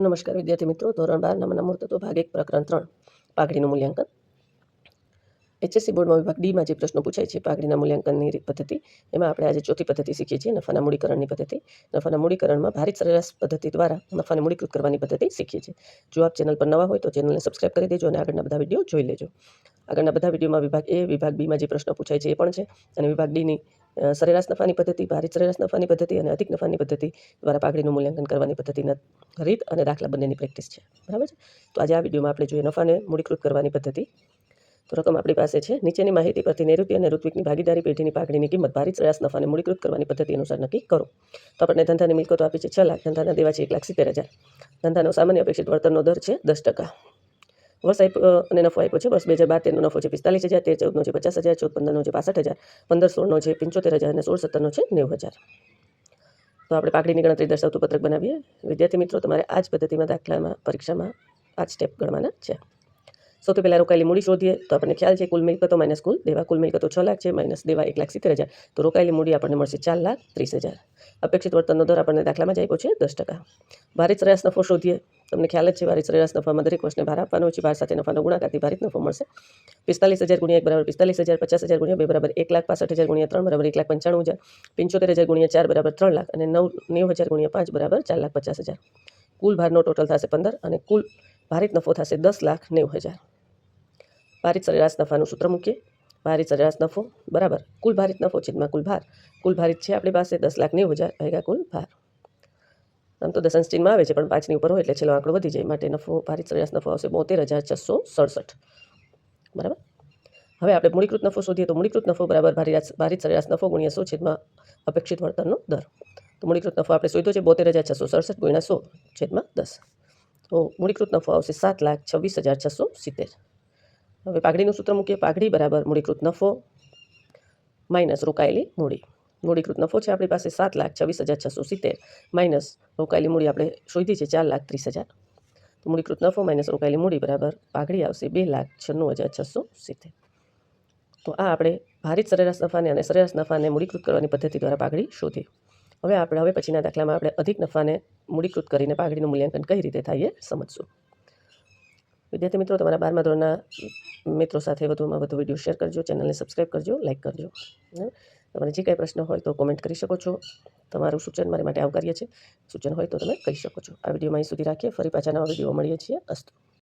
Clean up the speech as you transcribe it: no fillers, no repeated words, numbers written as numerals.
નમસ્કાર વિદ્યાર્થી મિત્રો, ધોરણ 12 નામના મૂર્તત્વ ભાગ 1 પ્રકરણ 3 પાઘડીનું મૂલ્યાંકન. એચએસસી બોર્ડમાં વિભાગ ડીમાં જે પ્રશ્નો પૂછાય છે પાઘડીના મૂલ્યાંકનની પદ્ધતિ, એમાં આપણે આજે ચોથી પદ્ધતિ શીખીએ છીએ, નફાના મૂડીકરણની પદ્ધતિ. નફાના મૂડીકરણમાં ભારિત સરેરાશ પદ્ધતિ દ્વારા નફાને મૂડીકૃત કરવાની પદ્ધતિ શીખીએ છીએ. જો આપ ચેનલ પર નવા હોય તો ચેનલને સબસ્ક્રાઇબ કરી દેજો અને આગળના બધા વિડીયો જોઈ લેજો. આગળના બધા વિડીયોમાં વિભાગ એ, વિભાગ બીમાં જે પ્રશ્નો પૂછાય છે એ પણ છે, અને વિભાગ ડીની સરેરાશ નફાની પદ્ધતિ, ભારિત સરેરાશ નફાની પદ્ધતિ અને અધિક નફાની પદ્ધતિ દ્વારા પાઘડીનું મૂલ્યાંકન કરવાની પદ્ધતિના રીત અને દાખલા બંનેની પ્રેક્ટિસ છે. બરાબર છે. તો આજે આ વિડીયોમાં આપણે જોઈએ નફાને મૂડીકૃત કરવાની પદ્ધતિ. તો રકમ આપણી પાસે છે. નીચેની માહિતી પરથી નૈઋત્ય અને ઋત્વિકની ભાગીદારી પેઢીની પાઘડીની કિંમત ભારિત સરેરાશ નફાને મૂડીકૃત કરવાની પદ્ધતિ અનુસાર નક્કી કરો. તો આપણને ધંધાની મિલકતો આપી છે 6 લાખ, ધંધાના દેવા છે 1,70,000. ધંધાનો સામાન્ય અપેક્ષિત વળતરનો દર છે 10%. વર્ષ અને નફો આપ્યો છે. વર્ષ 2012-13નો નફો છે 45,000, 13-14નો છે 50,000, 14-15નો છે 65,000, 15-16નો છે 75,000 અને 16-17નો છે 90,000. તો આપણે પાઘડીની ગણતરી દર્શાવતું પત્રક બનાવીએ. વિદ્યાર્થી મિત્રો, તમારે આ જ પદ્ધતિમાં દાખલામાં પરીક્ષામાં 5 સ્ટેપ ગણવાના છે. સૌથી પહેલાં રોકાયેલી મૂડી શોધીએ. તો આપણને ખ્યાલ છે કુલ મિલકતો માઇનસ કુલ દેવા. કુલ મિલકતો 6 લાખ છે માઇનસ દેવા 1,70,000. તો રોકાયેલી મૂડી આપણને મળશે 4,30,000. અપેક્ષિત વળતરનો દર આપણને દાખલામાં જ આપ્યો છે 10%. ભારિત સરેરાશ નફો શોધીએ. તમને ખ્યાલ જ છે ભારિત સરેરાશ નફામાં દરેક વર્ષને ભાર આપવાનો છે. ભાર સાથે નફાનો ગુણાકારથી ભારિત નફો મળશે. 45,000 × 1 = 45,000, 50,000 × 2 = 1,65,000 × 3 = 1,95,000, 75,000 × 4 = 3 લાખ અને 90,000 × 5 = 4,50,000. કુલ ભારનો ટોટલ થશે 15 અને કુલ ભારિત નફો થશે 10,90,000. ભારિત સરેરાશ નફાનું સૂત્ર મૂકીએ. ભારિત સરેરાશ નફો બરાબર કુલ ભારિત નફો છેદમાં કુલ ભાર. કુલ ભારિત છે આપણી પાસે 10,90,000 ભાગ્યા કુલ ભાર. આમ તો દશાંશ ચિહ્નમાં આવે છે પણ 5ની ઉપર હોય એટલે છેલ્લો આંકડો વધી જાય, માટે નફો ભારિત સરેરાશ નફો આવશે 72,667. બરાબર. હવે આપણે મૂડીકૃત નફો શોધીએ. તો મૂડીકૃત નફો બરાબર ભારિત સરેરાશ નફો ગુણ્યા 100 છેદમાં અપેક્ષિત વળતરનો દર. તો મૂડીકૃત નફો આપણે શોધ્યો છે 72,667 ગુણ્યા 100 છેદમાં 10. તો મૂડીકૃત નફો આવશે 7,26,670. હવે પાઘડીનું સૂત્ર મૂકીએ. પાઘડી બરાબર મૂડીકૃત નફો માઇનસ રોકાયેલી મૂડી. મૂડીકૃત નફો છે આપણી પાસે 7,26,670 માઇનસ રોકાયેલી મૂડી આપણે શોધી છે 4,30,000. તો મૂડીકૃત નફો માઇનસ રોકાયેલી મૂડી બરાબર પાઘડી આવશે 2,96,670. તો આ આપણે ભારિત સરેરાશ નફાને અને સરેરાશ નફાને મૂડીકૃત કરવાની પદ્ધતિ દ્વારા પાઘડી શોધી. હવે પછીના દાખલામાં આપણે અધિક નફાને મૂડીકૃત કરીને પાઘડીનું મૂલ્યાંકન કઈ રીતે થાય એ સમજશું. વિદ્યાર્થી મિત્રો, તમારા 12મા ધોરણના મિત્રો સાથે વધુમાં વધુ વિડીયો શેર કરજો, ચેનલને સબસ્ક્રાઈબ કરજો, લાઇક કરજો. તમારે જે કાંઈ પ્રશ્ન હોય તો કોમેન્ટ કરી શકો છો. તમારું સૂચન મારી માટે આવકાર્ય છે. સૂચન હોય તો તમે કહી શકો છો. આ વિડીયોમાં અહીં સુધી રાખીએ. ફરી પાછા નવા વિડીયો મળીએ છીએ. અસ્તુ.